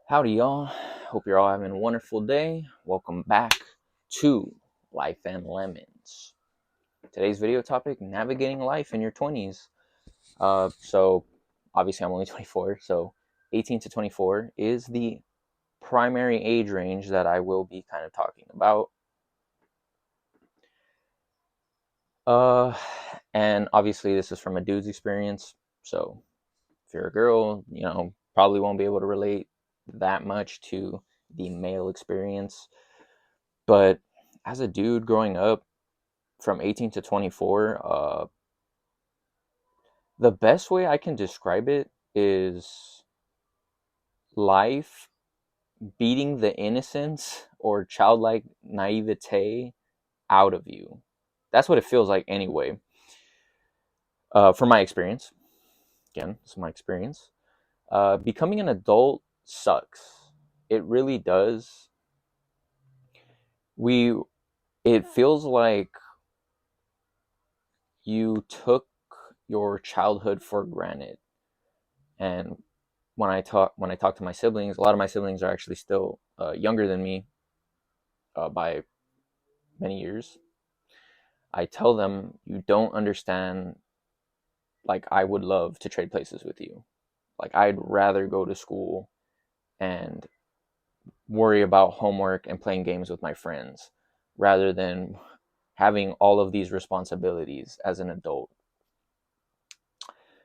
Howdy, y'all. Hope you're all having a wonderful day. Welcome back to Life and Lemons. Today's video topic, navigating life in your 20s. So, obviously, I'm only 24, so 18 to 24 is the primary age range that I will be kind of talking about. Uh, and obviously, this is from a dude's experience, so if you're a girl, probably won't be able to relate that much to the male experience. But as a dude growing up from 18 to 24, the best way I can describe it is life beating the innocence or childlike naivete out of you. That's what it feels like anyway. From my experience, again, this is my experience. Becoming an adult sucks. It really does. We, it feels like you took your childhood for granted. And when I talk to my siblings, a lot of my siblings are actually still younger than me by many years. I tell them, you don't understand. Like, I would love to trade places with you. Like, I'd rather go to school and worry about homework and playing games with my friends rather than having all of these responsibilities as an adult.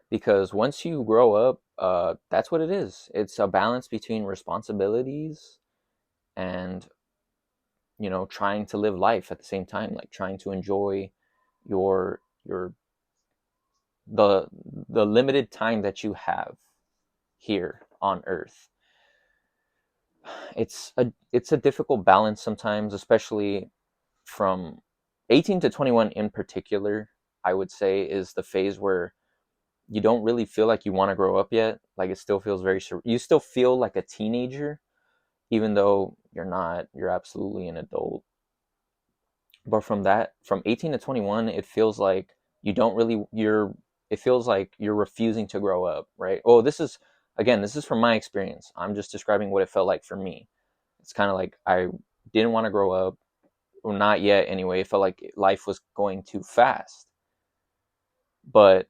Because once you grow up, that's what it is. It's a balance between responsibilities and trying to live life at the same time, like trying to enjoy your the the limited time that you have here on earth. It's a difficult balance sometimes, especially from 18 to 21 in particular. I would say is the phase where you don't really feel like you want to grow up yet. Like, it still feels you still feel like a teenager even though you're not. You're absolutely an adult. But from 18 to 21, it feels like you don't really you're it feels like you're refusing to grow up, right? Oh, this is from my experience. I'm just describing what it felt like for me. It's kind of like I didn't want to grow up, or not yet anyway. It felt like life was going too fast. But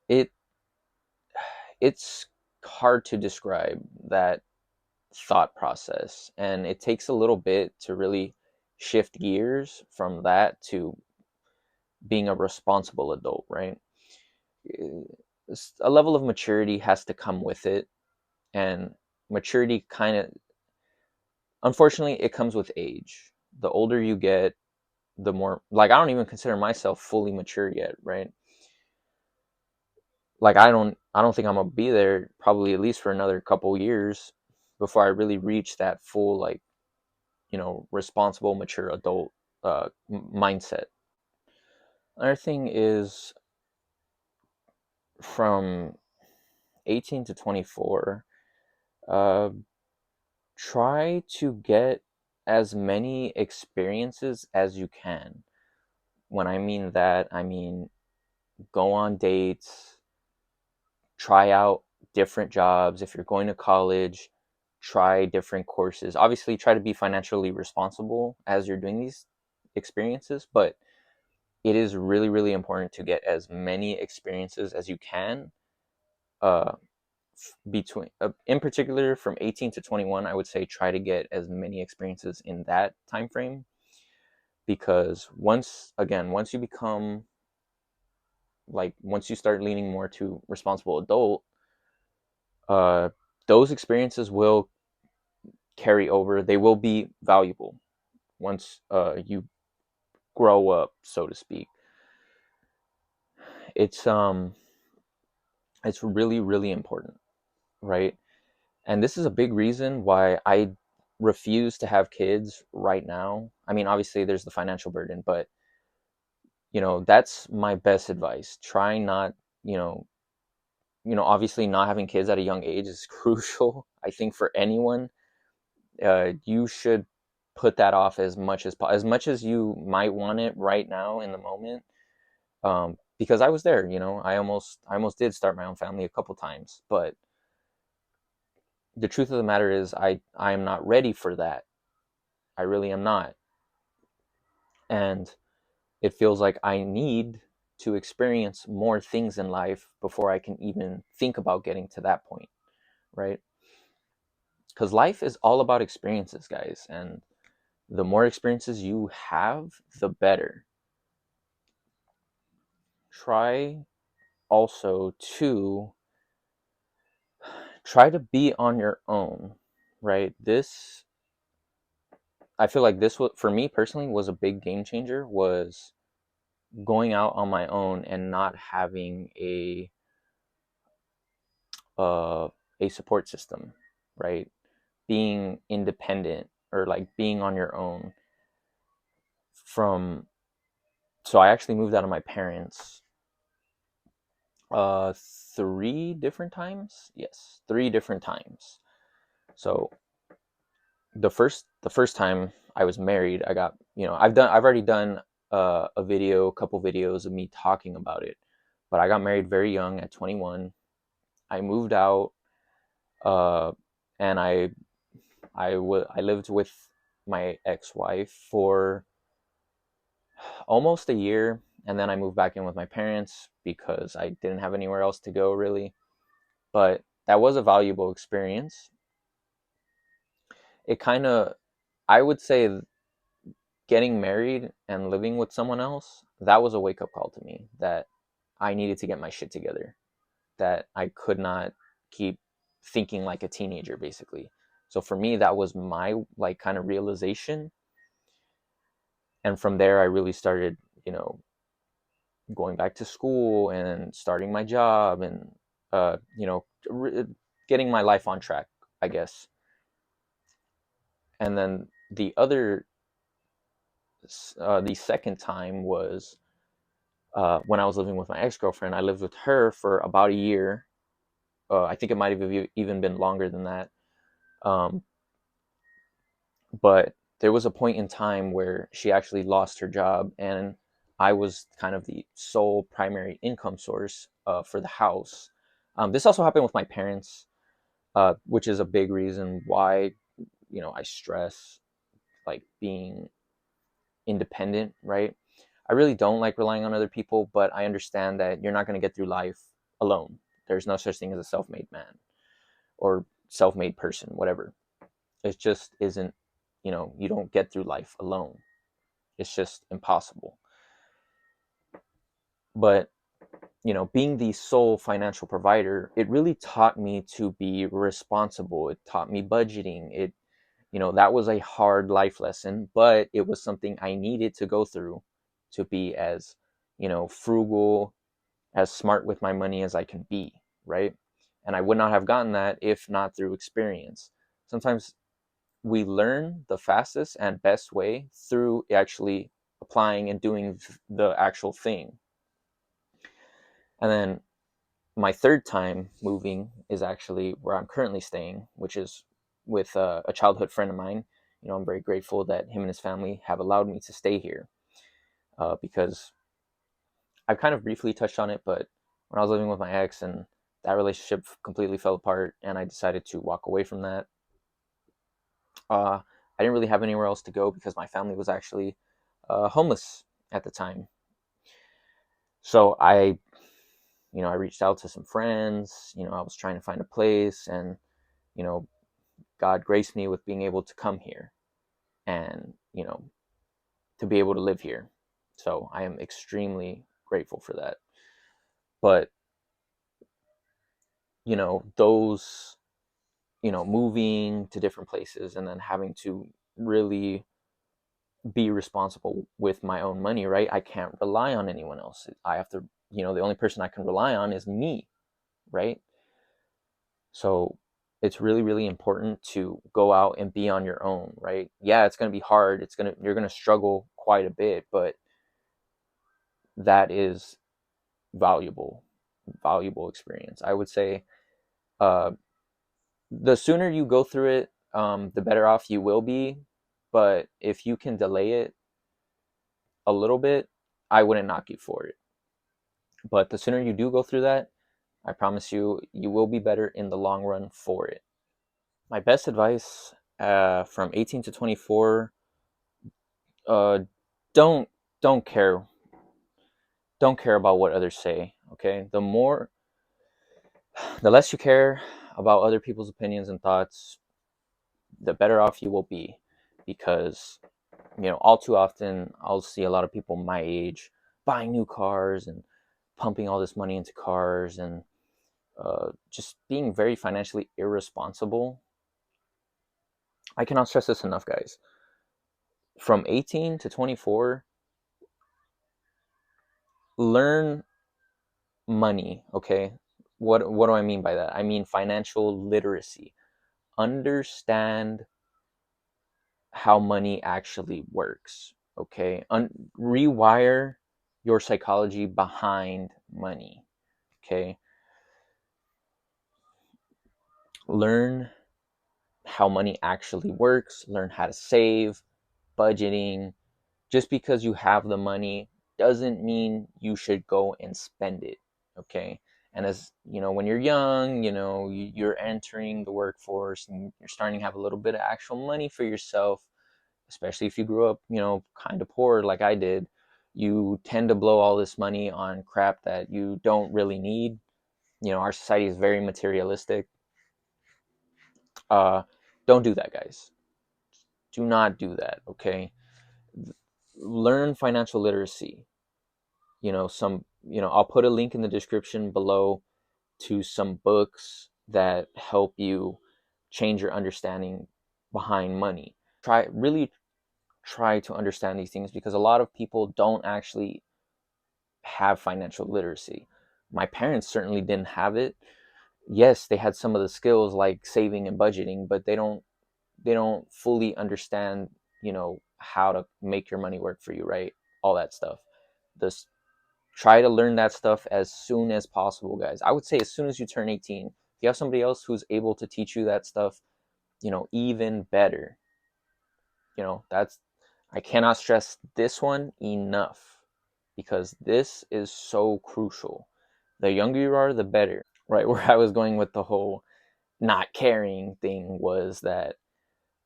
it it's hard to describe that thought process, and it takes a little bit to really shift gears from that to being a responsible adult, right? A level of maturity has to come with it, and maturity kind of, unfortunately, it comes with age. The older you get, the more, like, I don't even consider myself fully mature yet, right? Like, I don't think I'm gonna be there probably at least for another couple years before I really reach that full, like, responsible mature adult mindset. Another thing is, from 18 to 24, uh, try to get as many experiences as you can. When I mean that, I mean go on dates, try out different jobs. If you're going to college, try different courses. Obviously, try to be financially responsible as you're doing these experiences, but it is really, really important to get as many experiences as you can. Uh, in particular, from 18 to 21, I would say try to get as many experiences in that time frame, because once you become, like, once you start leaning more to responsible adult, uh, those experiences will carry over. They will be valuable once you grow up, so to speak. It's um it's really, really important, right? And this is a big reason why I refuse to have kids right now. I mean, obviously there's the financial burden, but that's my best advice. Try not, you know, obviously not having kids at a young age is crucial. I think for anyone, you should put that off as much as you might want it right now in the moment. because I was there. I almost did start my own family a couple times, but the truth of the matter is, I am not ready for that. I really am not. And it feels like I need to experience more things in life before I can even think about getting to that point, right? Because life is all about experiences, guys. And the more experiences you have, the better. Try also to try to be on your own, right? I feel like this was, for me personally, was a big game changer, was going out on my own and not having uh, a support system, right? Being independent, or like being on your own from. So I actually moved out of my parents uh 3 different times. Yes, 3 different times. So the first time I was married, I got, I've already done a couple videos of me talking about it, but I got married very young at 21. I moved out, uh and I lived with my ex-wife for almost a year, and then I moved back in with my parents because I didn't have anywhere else to go really. But that was a valuable experience. It kind of, I would say, getting married and living with someone else, that was a wake up call to me that I needed to get my shit together, that I could not keep thinking like a teenager, basically. So for me, that was my like kind of realization. And from there, I really started, you know, going back to school and starting my job, and, uh, you know, getting my life on track, I guess. And then the second time was when I was living with my ex girlfriend. I lived with her for about a year. I think it might have even been longer than that. Um, but there was a point in time where she actually lost her job, and I was kind of the sole primary income source for the house. This also happened with my parents, which is a big reason why, I stress like being independent, right? I really don't like relying on other people, but I understand that you're not going to get through life alone. There's no such thing as a self-made man or self-made person, whatever. It just isn't, you don't get through life alone. It's just impossible. But, being the sole financial provider, it really taught me to be responsible. It taught me budgeting. That was a hard life lesson, but it was something I needed to go through to be as, frugal, as smart with my money as I can be, right? And I would not have gotten that if not through experience. Sometimes we learn the fastest and best way through actually applying and doing the actual thing. And then my third time moving is actually where I'm currently staying, which is with a childhood friend of mine. I'm very grateful that him and his family have allowed me to stay here, because I've kind of briefly touched on it, but when I was living with my ex and that relationship completely fell apart, and I decided to walk away from that, I didn't really have anywhere else to go because my family was actually homeless at the time. So I reached out to some friends. I was trying to find a place, and you know, God graced me with being able to come here and to be able to live here. So I am extremely grateful for that. But those moving to different places and then having to really be responsible with my own money, right? I can't rely on anyone else. I have to, the only person I can rely on is me, right? So it's really, really important to go out and be on your own, right? Yeah, it's going to be hard. You're going to struggle quite a bit, but that is valuable, valuable experience. I would say, uh, the sooner you go through it, the better off you will be. But if you can delay it a little bit, I wouldn't knock you for it. But the sooner you do go through that, I promise you, you will be better in the long run for it. My best advice from 18 to 24, uh, don't don't care don't care about what others say. Okay, the less you care about other people's opinions and thoughts, the better off you will be, because all too often I'll see a lot of people my age buying new cars and pumping all this money into cars and just being very financially irresponsible. I cannot stress this enough, guys. From 18 to 24, learn money, okay? What do I mean by that? I mean financial literacy. Understand how money actually works, okay? Rewire your psychology behind money, okay? Learn how money actually works, learn how to save, budgeting. Just because you have the money doesn't mean you should go and spend it, okay? And as you know, when you're young, you're entering the workforce and you're starting to have a little bit of actual money for yourself, especially if you grew up, kind of poor like I did. You tend to blow all this money on crap that you don't really need. Our society is very materialistic. uh don't do that, guys. Do not do that, okay? Learn financial literacy. I'll put a link in the description below to some books that help you change your understanding behind money. Try to understand these things, because a lot of people don't actually have financial literacy. My parents certainly didn't have it. Yes, they had some of the skills like saving and budgeting, but they don't fully understand, how to make your money work for you, right? All that stuff. This Try to learn that stuff as soon as possible, guys. I would say as soon as you turn 18. If you have somebody else who's able to teach you that stuff, even better. That's I cannot stress this one enough, because this is so crucial. The younger you are, the better. Right, where I was going with the whole not caring thing was that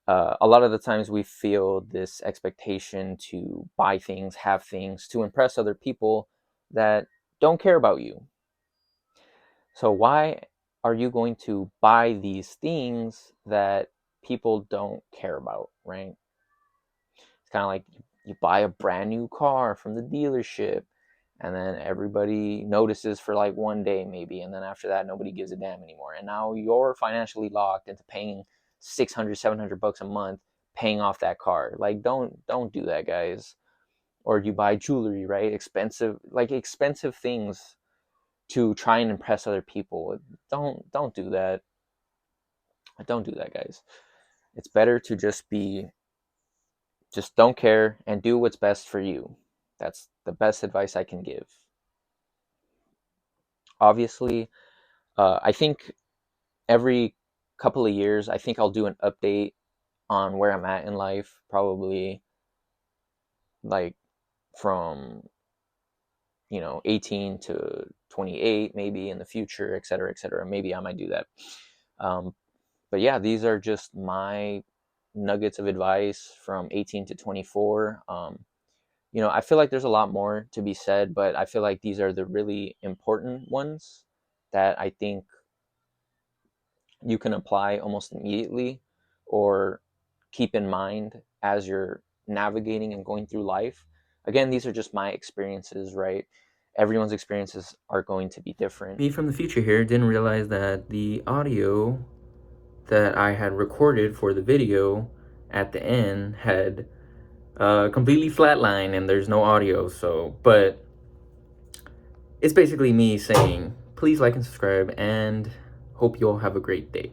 a lot of the times we feel this expectation to buy things, have things, to impress other people that don't care about you. So why are you going to buy these things that people don't care about, right? It's kind of like you buy a brand new car from the dealership, and then everybody notices for like one day maybe, and then after that nobody gives a damn anymore. And now you're financially locked into paying 600, 700 bucks a month paying off that car. Like don't do that, guys. Or you buy jewelry, right? Expensive things to try and impress other people. Don't do that. Don't do that, guys. It's better to just don't care and do what's best for you. That's the best advice I can give. Obviously, I think every couple of years, I think I'll do an update on where I'm at in life, probably like from 18 to 28, maybe in the future, et cetera, et cetera. Maybe I might do that. Um, but yeah, these are just my nuggets of advice from 18 to 24. I feel like there's a lot more to be said, but I feel like these are the really important ones that I think you can apply almost immediately, or keep in mind as you're navigating and going through life. Again, these are just my experiences, right? Everyone's experiences are going to be different. Me from the future here didn't realize that the audio that I had recorded for the video at the end had completely flatlined and there's no audio. But it's basically me saying, please like and subscribe, and hope you all have a great day.